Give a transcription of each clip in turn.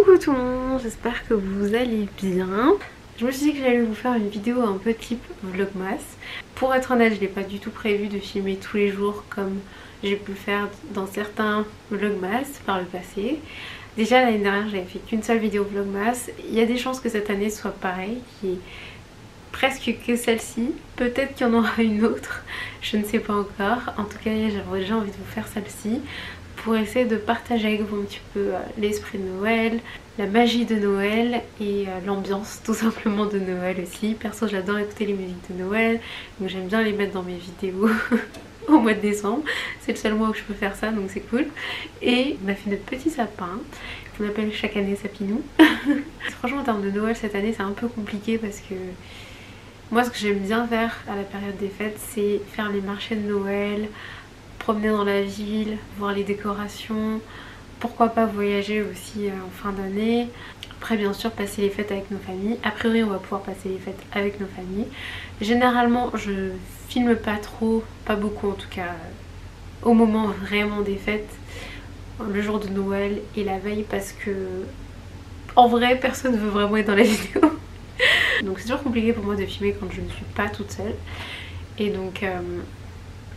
Coucou tout le monde, j'espère que vous allez bien. Je me suis dit que j'allais vous faire une vidéo un peu type vlogmas. Pour être honnête, je n'ai pas du tout prévu de filmer tous les jours comme j'ai pu le faire dans certains vlogmas par le passé. Déjà l'année dernière j'avais fait qu'une seule vidéo vlogmas. Il y a des chances que cette année soit pareil, qui est presque que celle-ci. Peut-être qu'il y en aura une autre, je ne sais pas encore. En tout cas j'avais déjà envie de vous faire celle-ci pour essayer de partager avec vous un petit peu l'esprit de Noël, la magie de Noël et l'ambiance tout simplement de Noël aussi. Perso j'adore écouter les musiques de Noël, donc j'aime bien les mettre dans mes vidéos au mois de décembre. C'est le seul mois où je peux faire ça, donc c'est cool. Et on a fait notre petit sapin qu'on appelle chaque année Sapinou. Franchement en termes de Noël cette année c'est un peu compliqué parce que moi ce que j'aime bien faire à la période des fêtes c'est faire les marchés de Noël, promener dans la ville, voir les décorations, pourquoi pas voyager aussi en fin d'année. Après bien sûr passer les fêtes avec nos familles. A priori on va pouvoir passer les fêtes avec nos familles. Généralement je filme pas trop, pas beaucoup en tout cas, au moment vraiment des fêtes, le jour de Noël et la veille, parce que en vrai personne ne veut vraiment être dans la vidéo. Donc c'est toujours compliqué pour moi de filmer quand je ne suis pas toute seule. Et donc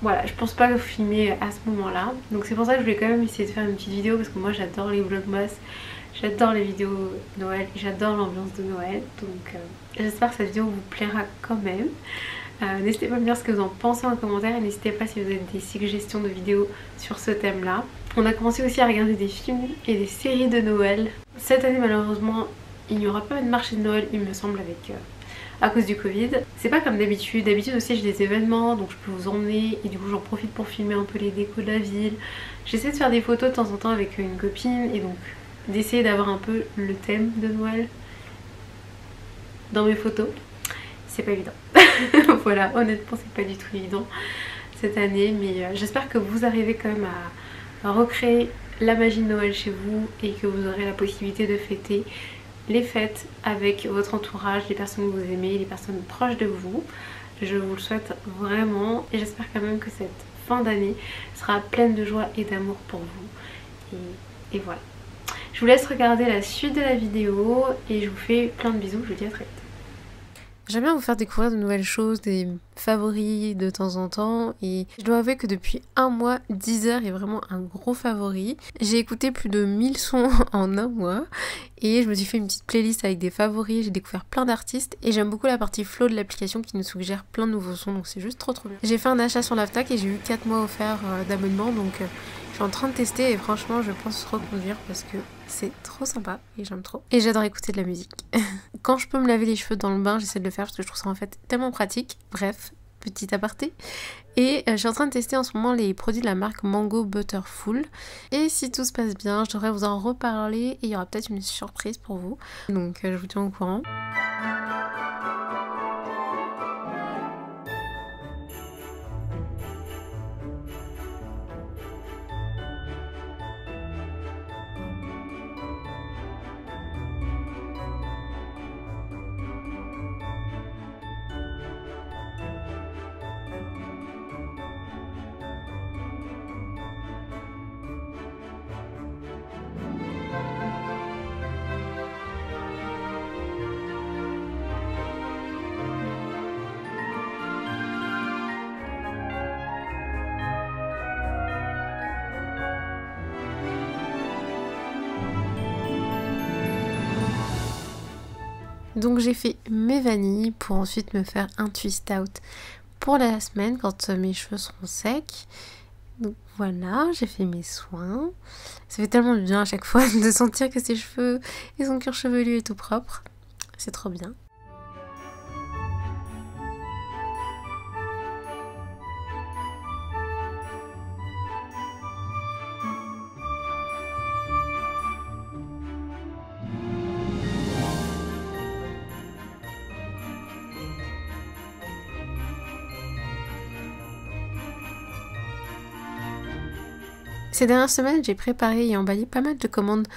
voilà, je pense pas filmer à ce moment-là. Donc c'est pour ça que je voulais quand même essayer de faire une petite vidéo parce que moi j'adore les vlogmas, j'adore les vidéos de Noël, j'adore l'ambiance de Noël. Donc j'espère que cette vidéo vous plaira quand même. N'hésitez pas à me dire ce que vous en pensez en commentaire et n'hésitez pas si vous avez des suggestions de vidéos sur ce thème là. On a commencé aussi à regarder des films et des séries de Noël. Cette année malheureusement il n'y aura pas de marché de Noël il me semble avec... à cause du Covid. C'est pas comme d'habitude. D'habitude aussi j'ai des événements donc je peux vous emmener et du coup j'en profite pour filmer un peu les décos de la ville. J'essaie de faire des photos de temps en temps avec une copine et donc d'essayer d'avoir un peu le thème de Noël dans mes photos. C'est pas évident. Voilà, honnêtement c'est pas du tout évident cette année, mais j'espère que vous arrivez quand même à recréer la magie de Noël chez vous et que vous aurez la possibilité de fêter les fêtes avec votre entourage, les personnes que vous aimez, les personnes proches de vous. Je vous le souhaite vraiment et j'espère quand même que cette fin d'année sera pleine de joie et d'amour pour vous. Et voilà. Je vous laisse regarder la suite de la vidéo et je vous fais plein de bisous, je vous dis à très vite. J'aime bien vous faire découvrir de nouvelles choses, des favoris de temps en temps, et je dois avouer que depuis un mois, Deezer est vraiment un gros favori. J'ai écouté plus de 1000 sons en un mois et je me suis fait une petite playlist avec des favoris, j'ai découvert plein d'artistes et j'aime beaucoup la partie flow de l'application qui nous suggère plein de nouveaux sons, donc c'est juste trop bien. J'ai fait un achat sur l'Aftac et j'ai eu 4 mois offerts d'abonnement, donc je suis en train de tester et franchement je pense reconduire parce que c'est trop sympa et j'aime trop. Et j'adore écouter de la musique. Quand je peux me laver les cheveux dans le bain, j'essaie de le faire parce que je trouve ça en fait tellement pratique. Bref, petit aparté. Et je suis en train de tester en ce moment les produits de la marque Mango Butterful. Et si tout se passe bien, je devrais vous en reparler et il y aura peut-être une surprise pour vous. Donc je vous tiens au courant. Donc j'ai fait mes vanilles pour ensuite me faire un twist out pour la semaine quand mes cheveux seront secs. Donc voilà, j'ai fait mes soins. Ça fait tellement du bien à chaque fois de sentir que ses cheveux et son cuir chevelu est tout propre. C'est trop bien. Ces dernières semaines, j'ai préparé et emballé pas mal de commandes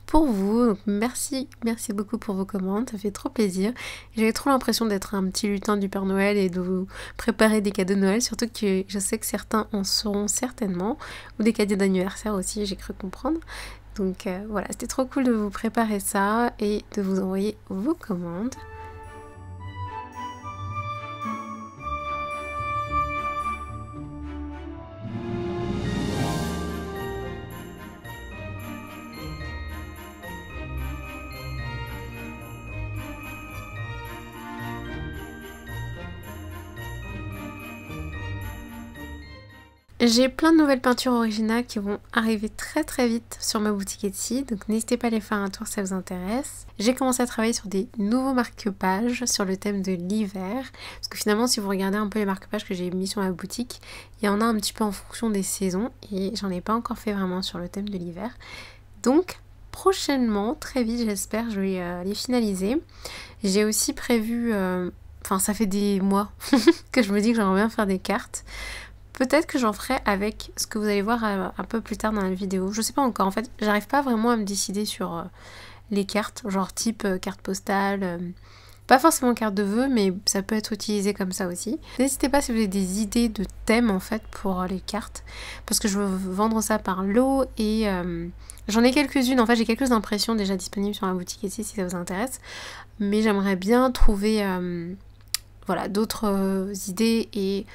pour vous. Donc merci beaucoup pour vos commandes, ça fait trop plaisir. J'avais trop l'impression d'être un petit lutin du Père Noël et de vous préparer des cadeaux de Noël, surtout que je sais que certains en seront certainement, ou des cadeaux d'anniversaire aussi, j'ai cru comprendre. Donc voilà, c'était trop cool de vous préparer ça et de vous envoyer vos commandes. J'ai plein de nouvelles peintures originales qui vont arriver très vite sur ma boutique Etsy, donc n'hésitez pas à aller faire un tour si ça vous intéresse. J'ai commencé à travailler sur des nouveaux marque-pages sur le thème de l'hiver, parce que finalement si vous regardez un peu les marque-pages que j'ai mis sur ma boutique, il y en a un petit peu en fonction des saisons, et j'en ai pas encore fait vraiment sur le thème de l'hiver. Donc prochainement, très vite j'espère, je vais les finaliser. J'ai aussi prévu, enfin ça fait des mois que je me dis que j'aimerais bien faire des cartes. Peut-être que j'en ferai avec ce que vous allez voir un peu plus tard dans la vidéo. Je sais pas encore, en fait, j'arrive pas vraiment à me décider sur les cartes, genre type carte postale, pas forcément carte de vœux, mais ça peut être utilisé comme ça aussi. N'hésitez pas si vous avez des idées de thèmes en fait pour les cartes, parce que je veux vendre ça par lot et j'en ai quelques-unes, en fait j'ai quelques impressions déjà disponibles sur la boutique ici si ça vous intéresse, mais j'aimerais bien trouver voilà, d'autres idées et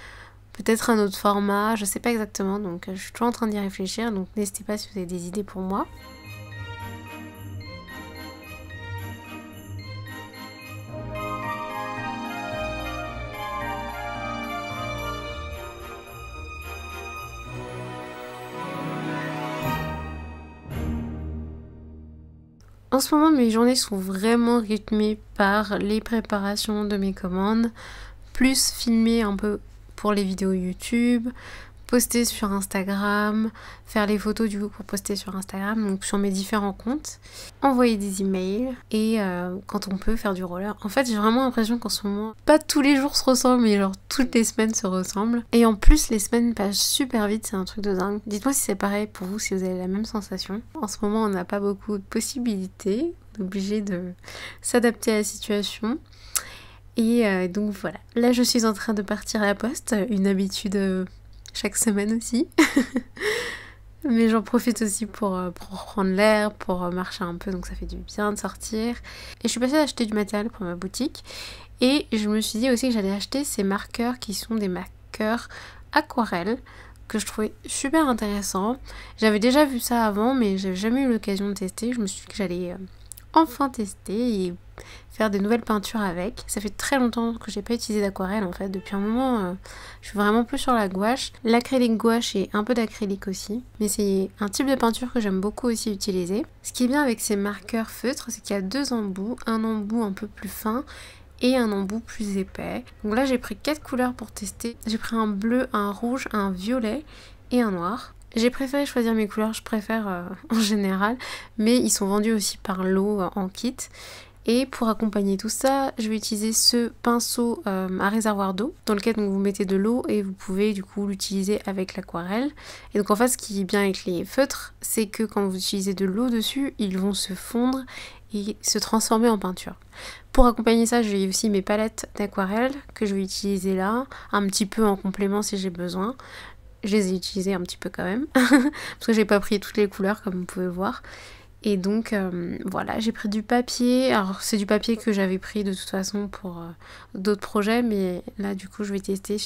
peut-être un autre format, je sais pas exactement, donc je suis toujours en train d'y réfléchir, donc n'hésitez pas si vous avez des idées pour moi. En ce moment, mes journées sont vraiment rythmées par les préparations de mes commandes, plus filmer un peu pour les vidéos YouTube, poster sur Instagram, faire les photos du coup pour poster sur Instagram, donc sur mes différents comptes, envoyer des emails et quand on peut faire du roller. En fait j'ai vraiment l'impression qu'en ce moment, pas tous les jours se ressemblent mais genre toutes les semaines se ressemblent. Et en plus les semaines passent super vite, c'est un truc de dingue. Dites-moi si c'est pareil pour vous, si vous avez la même sensation. En ce moment on n'a pas beaucoup de possibilités, on est obligé de s'adapter à la situation. Et donc voilà, là je suis en train de partir à la poste, une habitude chaque semaine aussi. Mais j'en profite aussi pour prendre l'air, pour marcher un peu, donc ça fait du bien de sortir. Et je suis passée à acheter du matériel pour ma boutique. Et je me suis dit aussi que j'allais acheter ces marqueurs qui sont des marqueurs aquarelles, que je trouvais super intéressants. J'avais déjà vu ça avant, mais j'avais jamais eu l'occasion de tester. Je me suis dit que j'allais enfin tester et faire des nouvelles peintures avec. Ça fait très longtemps que j'ai pas utilisé d'aquarelle en fait. Depuis un moment, je suis vraiment plus sur la gouache. L'acrylique gouache et un peu d'acrylique aussi. Mais c'est un type de peinture que j'aime beaucoup aussi utiliser. Ce qui est bien avec ces marqueurs feutres, c'est qu'il y a deux embouts. Un embout un peu plus fin et un embout plus épais. Donc là j'ai pris 4 couleurs pour tester. J'ai pris un bleu, un rouge, un violet et un noir. J'ai préféré choisir mes couleurs, je préfère en général, mais ils sont vendus aussi par lot en kit. Et pour accompagner tout ça, je vais utiliser ce pinceau à réservoir d'eau, dans lequel donc, vous mettez de l'eau et vous pouvez du coup l'utiliser avec l'aquarelle. Et donc en fait ce qui est bien avec les feutres, c'est que quand vous utilisez de l'eau dessus, ils vont se fondre et se transformer en peinture. Pour accompagner ça, j'ai aussi mes palettes d'aquarelle que je vais utiliser là, un petit peu en complément si j'ai besoin. Je les ai utilisées un petit peu quand même, parce que j'ai pas pris toutes les couleurs comme vous pouvez voir. Et donc voilà, j'ai pris du papier. Alors c'est du papier que j'avais pris de toute façon pour d'autres projets, mais là du coup je vais tester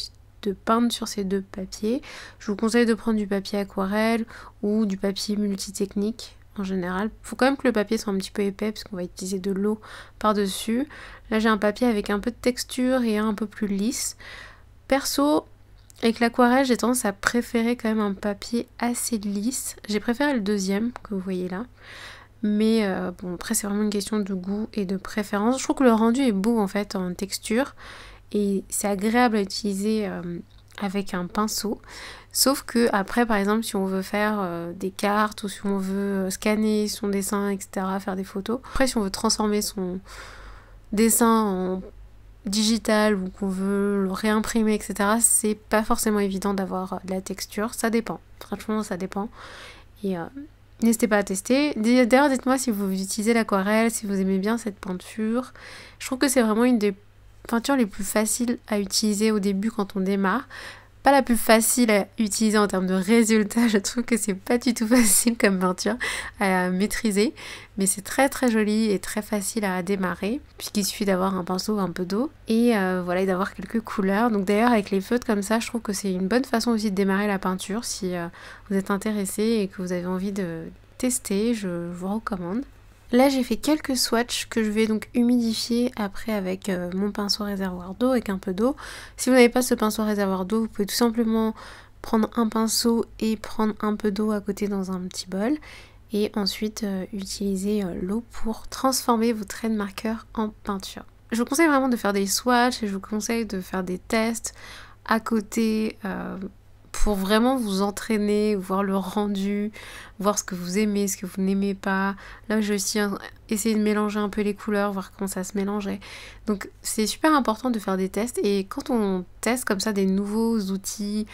de peindre sur ces deux papiers. Je vous conseille de prendre du papier aquarelle ou du papier multitechnique en général. Il faut quand même que le papier soit un petit peu épais parce qu'on va utiliser de l'eau par-dessus. Là j'ai un papier avec un peu de texture et un peu plus lisse. Perso, avec l'aquarelle, j'ai tendance à préférer quand même un papier assez lisse. J'ai préféré le deuxième que vous voyez là. Mais bon, après c'est vraiment une question de goût et de préférence. Je trouve que le rendu est beau en fait en texture. Et c'est agréable à utiliser avec un pinceau. Sauf que après par exemple si on veut faire des cartes ou si on veut scanner son dessin, etc. Faire des photos. Après si on veut transformer son dessin en digital ou qu'on veut le réimprimer, etc., c'est pas forcément évident d'avoir de la texture. Ça dépend, franchement ça dépend. Et n'hésitez pas à tester. D'ailleurs dites-moi si vous utilisez l'aquarelle, si vous aimez bien cette peinture. Je trouve que c'est vraiment une des peintures les plus faciles à utiliser au début quand on démarre. pas la plus facile à utiliser en termes de résultats. Je trouve que c'est pas du tout facile comme peinture à maîtriser, mais c'est très très joli et très facile à démarrer puisqu'il suffit d'avoir un pinceau, un peu d'eau et voilà, et d'avoir quelques couleurs. Donc d'ailleurs avec les feutres comme ça, je trouve que c'est une bonne façon aussi de démarrer la peinture si vous êtes intéressé et que vous avez envie de tester, je vous recommande. Là j'ai fait quelques swatchs que je vais donc humidifier après avec mon pinceau réservoir d'eau avec un peu d'eau. Si vous n'avez pas ce pinceau réservoir d'eau, vous pouvez tout simplement prendre un pinceau et prendre un peu d'eau à côté dans un petit bol. Et ensuite utiliser l'eau pour transformer vos traits de marqueur en peinture. Je vous conseille vraiment de faire des swatchs et je vous conseille de faire des tests à côté pour vraiment vous entraîner, voir le rendu, voir ce que vous aimez, ce que vous n'aimez pas. Là, j'ai aussi essayé de mélanger un peu les couleurs, voir comment ça se mélangeait. Donc, c'est super important de faire des tests. Et quand on teste comme ça des nouveaux outils,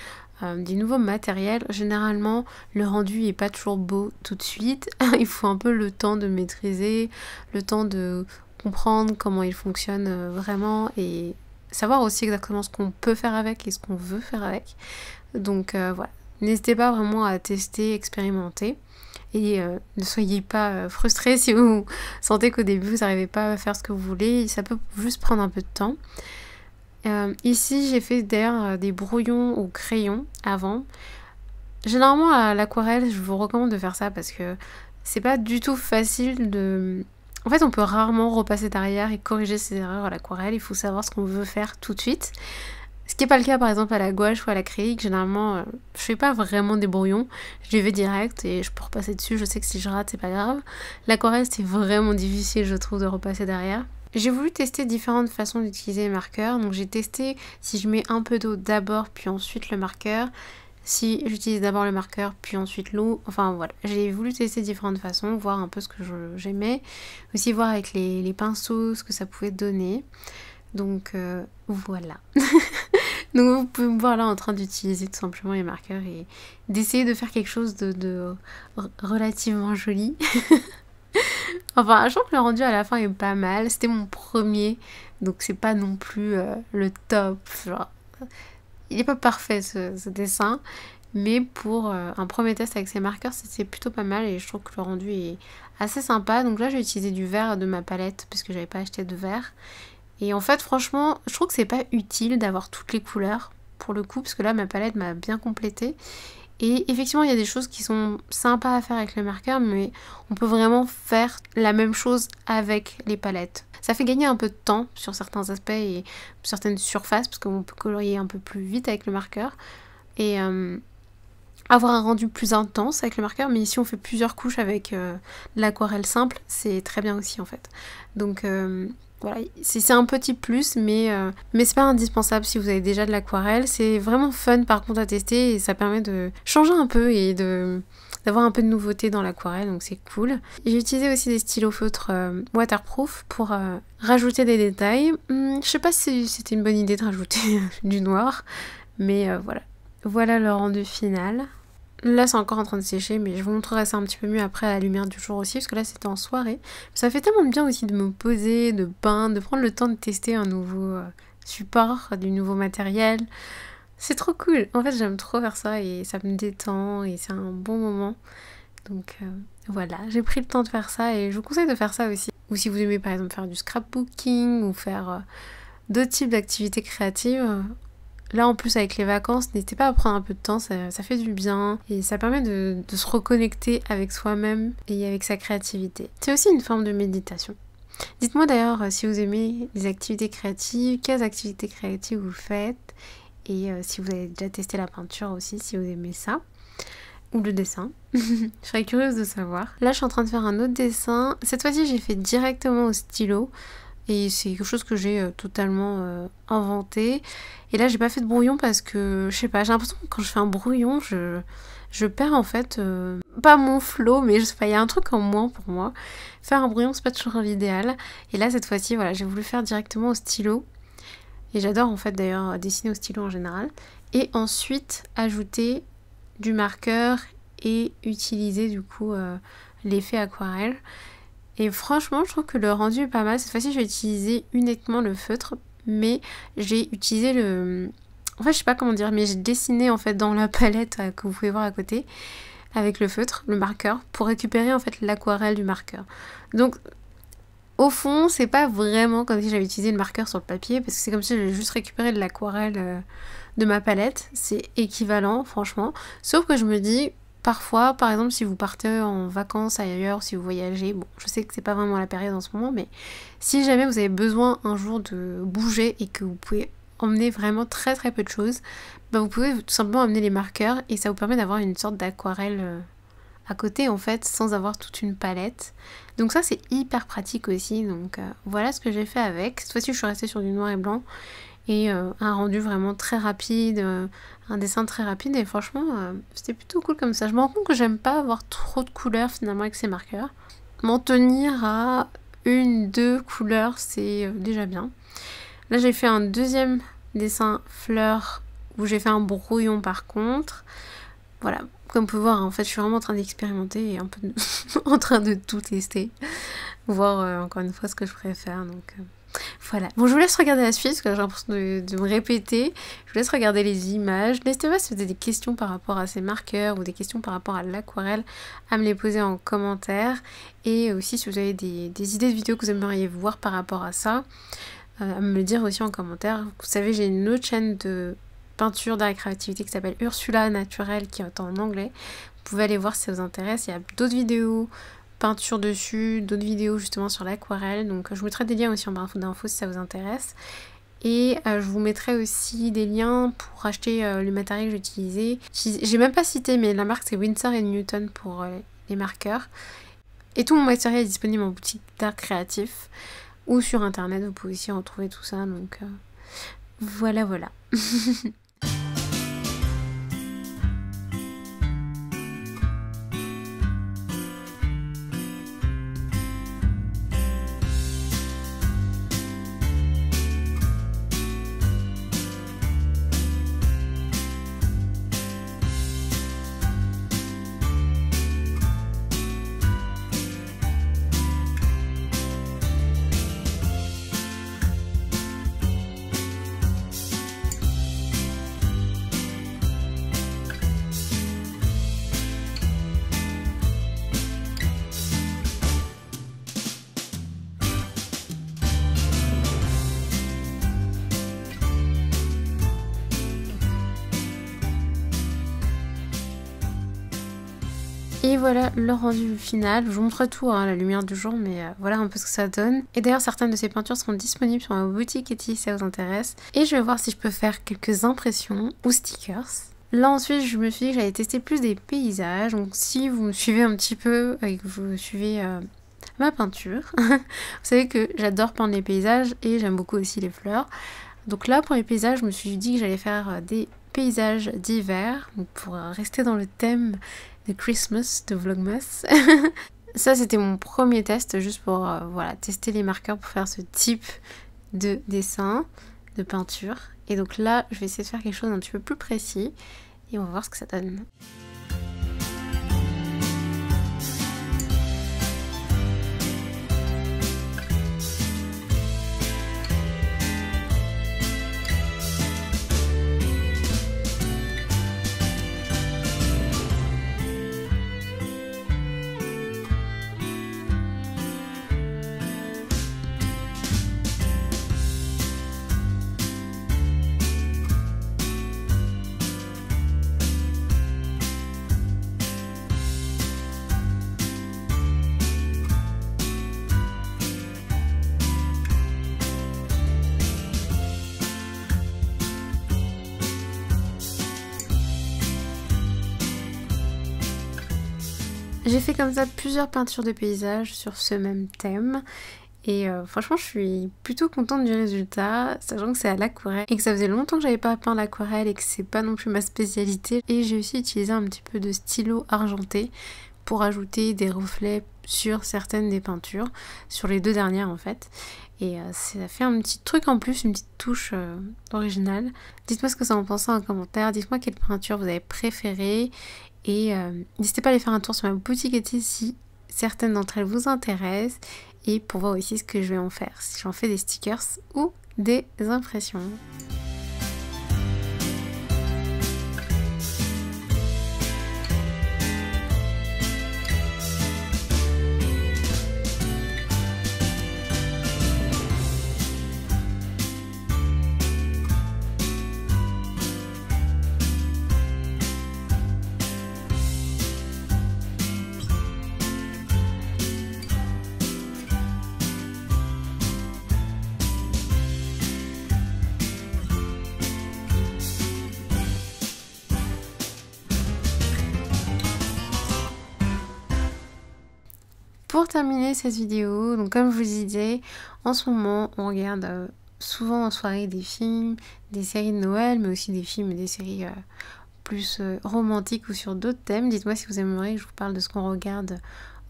des nouveaux matériels, généralement, le rendu n'est pas toujours beau tout de suite. Il faut un peu le temps de maîtriser, le temps de comprendre comment il fonctionne vraiment et savoir aussi exactement ce qu'on peut faire avec et ce qu'on veut faire avec. Donc voilà, n'hésitez pas vraiment à tester, expérimenter et ne soyez pas frustrés si vous sentez qu'au début vous n'arrivez pas à faire ce que vous voulez, ça peut juste prendre un peu de temps. Ici j'ai fait d'ailleurs des brouillons au crayon avant. Généralement à l'aquarelle je vous recommande de faire ça parce que c'est pas du tout facile de... En fait on peut rarement repasser derrière et corriger ses erreurs à l'aquarelle, il faut savoir ce qu'on veut faire tout de suite. Ce qui n'est pas le cas par exemple à la gouache ou à l'acrylique, généralement je fais pas vraiment des brouillons, je les vais direct et je peux repasser dessus, je sais que si je rate c'est pas grave. L'aquarelle c'est vraiment difficile je trouve de repasser derrière. J'ai voulu tester différentes façons d'utiliser les marqueurs, donc j'ai testé si je mets un peu d'eau d'abord puis ensuite le marqueur, si j'utilise d'abord le marqueur puis ensuite l'eau, enfin voilà, j'ai voulu tester différentes façons, voir un peu ce que j'aimais, aussi voir avec les pinceaux ce que ça pouvait donner. Donc voilà. Donc vous pouvez me voir là en train d'utiliser tout simplement les marqueurs et d'essayer de faire quelque chose de relativement joli. Enfin, je trouve que le rendu à la fin est pas mal. C'était mon premier, donc c'est pas non plus le top. Genre, il est pas parfait ce dessin, mais pour un premier test avec ces marqueurs, c'était plutôt pas mal et je trouve que le rendu est assez sympa. Donc là, j'ai utilisé du vert de ma palette parce que j'avais pas acheté de vert. Et en fait, franchement, je trouve que c'est pas utile d'avoir toutes les couleurs pour le coup, parce que là, ma palette m'a bien complétée. Et effectivement, il y a des choses qui sont sympas à faire avec le marqueur, mais on peut vraiment faire la même chose avec les palettes. Ça fait gagner un peu de temps sur certains aspects et certaines surfaces, parce qu'on peut colorier un peu plus vite avec le marqueur. Et avoir un rendu plus intense avec le marqueur, mais si on fait plusieurs couches avec l'aquarelle simple, c'est très bien aussi en fait. Donc voilà, c'est un petit plus, mais c'est pas indispensable si vous avez déjà de l'aquarelle. C'est vraiment fun par contre à tester et ça permet de changer un peu et d'avoir un peu de nouveauté dans l'aquarelle, donc c'est cool. J'ai utilisé aussi des stylos feutres waterproof pour rajouter des détails. Je sais pas si c'était une bonne idée de rajouter du noir, mais voilà. Voilà le rendu final. Là c'est encore en train de sécher, mais je vous montrerai ça un petit peu mieux après à la lumière du jour aussi, parce que là c'était en soirée. Ça fait tellement bien aussi de me poser, de peindre, de prendre le temps de tester un nouveau support, du nouveau matériel. C'est trop cool. En fait j'aime trop faire ça et ça me détend et c'est un bon moment. Donc voilà, j'ai pris le temps de faire ça et je vous conseille de faire ça aussi. Ou si vous aimez par exemple faire du scrapbooking ou faire d'autres types d'activités créatives. Là en plus avec les vacances, n'hésitez pas à prendre un peu de temps, ça fait du bien et ça permet de se reconnecter avec soi-même et avec sa créativité. C'est aussi une forme de méditation. Dites-moi d'ailleurs si vous aimez les activités créatives, quelles activités créatives vous faites et si vous avez déjà testé la peinture aussi, si vous aimez ça. Ou le dessin. Je serais curieuse de savoir. Là je suis en train de faire un autre dessin. Cette fois-ci j'ai fait directement au stylo. Et c'est quelque chose que j'ai totalement inventé. Et là j'ai pas fait de brouillon parce que, je sais pas, j'ai l'impression que quand je fais un brouillon, je perds en fait, pas mon flow, mais je sais pas, il y a un truc en moins pour moi. Faire un brouillon c'est pas toujours l'idéal. Et là cette fois-ci, voilà, j'ai voulu faire directement au stylo. Et j'adore en fait d'ailleurs dessiner au stylo en général. Et ensuite ajouter du marqueur et utiliser du coup l'effet aquarelle. Et franchement, je trouve que le rendu est pas mal. Cette fois-ci, je vais utiliser uniquement le feutre, mais j'ai utilisé En fait je sais pas comment dire, mais j'ai dessiné en fait dans la palette que vous pouvez voir à côté avec le feutre, le marqueur, pour récupérer en fait l'aquarelle du marqueur. Donc au fond c'est pas vraiment comme si j'avais utilisé le marqueur sur le papier, parce que c'est comme si j'avais juste récupéré de l'aquarelle de ma palette. C'est équivalent franchement, sauf que je me dis parfois, par exemple si vous partez en vacances ailleurs, si vous voyagez, bon je sais que c'est pas vraiment la période en ce moment, mais si jamais vous avez besoin un jour de bouger et que vous pouvez emmener vraiment très peu de choses, bah vous pouvez tout simplement amener les marqueurs et ça vous permet d'avoir une sorte d'aquarelle à côté en fait, sans avoir toute une palette. Donc ça c'est hyper pratique aussi, donc voilà ce que j'ai fait avec. Cette fois-ci je suis restée sur du noir et blanc et un rendu vraiment très rapide, un dessin très rapide, et franchement c'était plutôt cool comme ça. Je me rends compte que j'aime pas avoir trop de couleurs finalement avec ces marqueurs. M'en tenir à 1-2 couleurs c'est déjà bien. Là j'ai fait un deuxième dessin fleur où j'ai fait un brouillon par contre. Voilà, comme vous pouvez voir en fait je suis vraiment en train d'expérimenter et un peu en train de tout tester. Voir encore une fois ce que je préfère, donc voilà. Bon je vous laisse regarder la suite parce que j'ai l'impression de me répéter. Je vous laisse regarder les images. N'hésitez pas si vous avez des questions par rapport à ces marqueurs ou des questions par rapport à l'aquarelle à me les poser en commentaire. Et aussi si vous avez des idées de vidéos que vous aimeriez voir par rapport à ça, à me le dire aussi en commentaire. Vous savez j'ai une autre chaîne de peinture d'art et créativité qui s'appelle Ursula Naturel qui est en anglais. Vous pouvez aller voir si ça vous intéresse. Il y a d'autres vidéos peinture dessus, d'autres vidéos justement sur l'aquarelle, donc je vous mettrai des liens aussi en barre d'infos si ça vous intéresse. Et je vous mettrai aussi des liens pour acheter le matériel que j'ai utilisé. J'ai même pas cité, mais la marque c'est Winsor & Newton pour les marqueurs. Et tout mon matériel est disponible en boutique d'art créatif ou sur internet, vous pouvez aussi retrouver tout ça, donc voilà. Et voilà le rendu final. Je vous montre tout à la lumière du jour, mais voilà un peu ce que ça donne. Et d'ailleurs certaines de ces peintures seront disponibles sur ma boutique Etsy si ça vous intéresse. Et je vais voir si je peux faire quelques impressions ou stickers. Là ensuite je me suis dit que j'allais tester plus des paysages. Donc si vous me suivez un petit peu et que vous suivez ma peinture, vous savez que j'adore peindre les paysages et j'aime beaucoup aussi les fleurs. Donc là pour les paysages je me suis dit que j'allais faire des paysages d'hiver, pour rester dans le thème de Christmas, de Vlogmas. Ça c'était mon premier test juste pour voilà, tester les marqueurs pour faire ce type de dessin, de peinture. Et donc là je vais essayer de faire quelque chose d'un petit peu plus précis et on va voir ce que ça donne. J'ai fait comme ça plusieurs peintures de paysages sur ce même thème et franchement je suis plutôt contente du résultat, sachant que c'est à l'aquarelle et que ça faisait longtemps que j'avais pas peint l'aquarelle et que c'est pas non plus ma spécialité. Et j'ai aussi utilisé un petit peu de stylo argenté pour ajouter des reflets sur certaines des peintures, sur les deux dernières en fait. Et ça fait un petit truc en plus, une petite touche originale. Dites-moi ce que ça en pense en commentaire, dites-moi quelle peinture vous avez préférée. Et n'hésitez pas à aller faire un tour sur ma boutique Etsy si certaines d'entre elles vous intéressent. Et pour voir aussi ce que je vais en faire, si j'en fais des stickers ou des impressions. pour terminer cette vidéo, donc comme je vous disais, en ce moment on regarde souvent en soirée des films, des séries de Noël, mais aussi des films et des séries plus romantiques ou sur d'autres thèmes. Dites-moi si vous aimeriez que je vous parle de ce qu'on regarde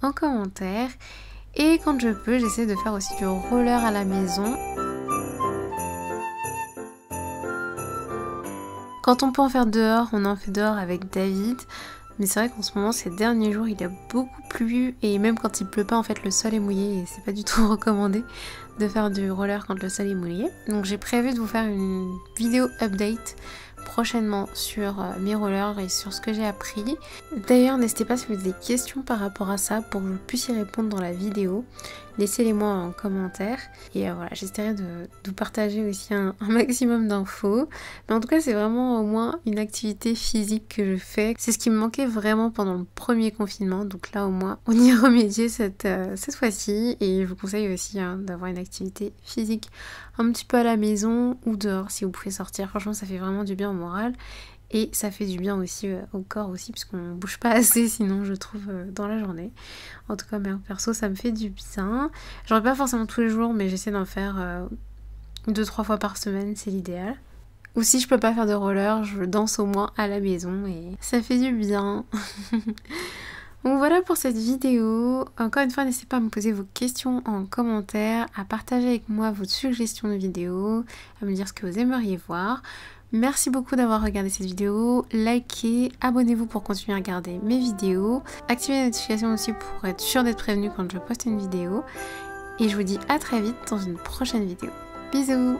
en commentaire. Et quand je peux, j'essaie de faire aussi du roller à la maison. Quand on peut en faire dehors, on en fait dehors avec David. Mais c'est vrai qu'en ce moment, ces derniers jours, il a beaucoup plu. Et même quand il pleut pas, en fait, le sol est mouillé. Et c'est pas du tout recommandé de faire du roller quand le sol est mouillé. Donc j'ai prévu de vous faire une vidéo update prochainement sur mes rollers et sur ce que j'ai appris. D'ailleurs, n'hésitez pas si vous avez des questions par rapport à ça pour que je puisse y répondre dans la vidéo. Laissez-les moi en commentaire. Et voilà, j'essaierai de vous partager aussi un maximum d'infos. Mais en tout cas, c'est vraiment au moins une activité physique que je fais. C'est ce qui me manquait vraiment pendant le premier confinement. Donc là, au moins, on y a remédié cette fois-ci. Et je vous conseille aussi d'avoir une activité physique un petit peu à la maison ou dehors si vous pouvez sortir. Franchement, ça fait vraiment du bien au moral. Et ça fait du bien aussi au corps aussi, puisqu'on bouge pas assez sinon je trouve dans la journée. En tout cas, perso, ça me fait du bien. J'en ai pas forcément tous les jours, mais j'essaie d'en faire 2-3 fois par semaine, c'est l'idéal. Ou si je peux pas faire de roller, je danse au moins à la maison et ça fait du bien. Donc voilà pour cette vidéo. Encore une fois, n'hésitez pas à me poser vos questions en commentaire, à partager avec moi vos suggestions de vidéos, à me dire ce que vous aimeriez voir. Merci beaucoup d'avoir regardé cette vidéo, likez, abonnez-vous pour continuer à regarder mes vidéos, activez les notifications aussi pour être sûr d'être prévenu quand je poste une vidéo. Et je vous dis à très vite dans une prochaine vidéo. Bisous!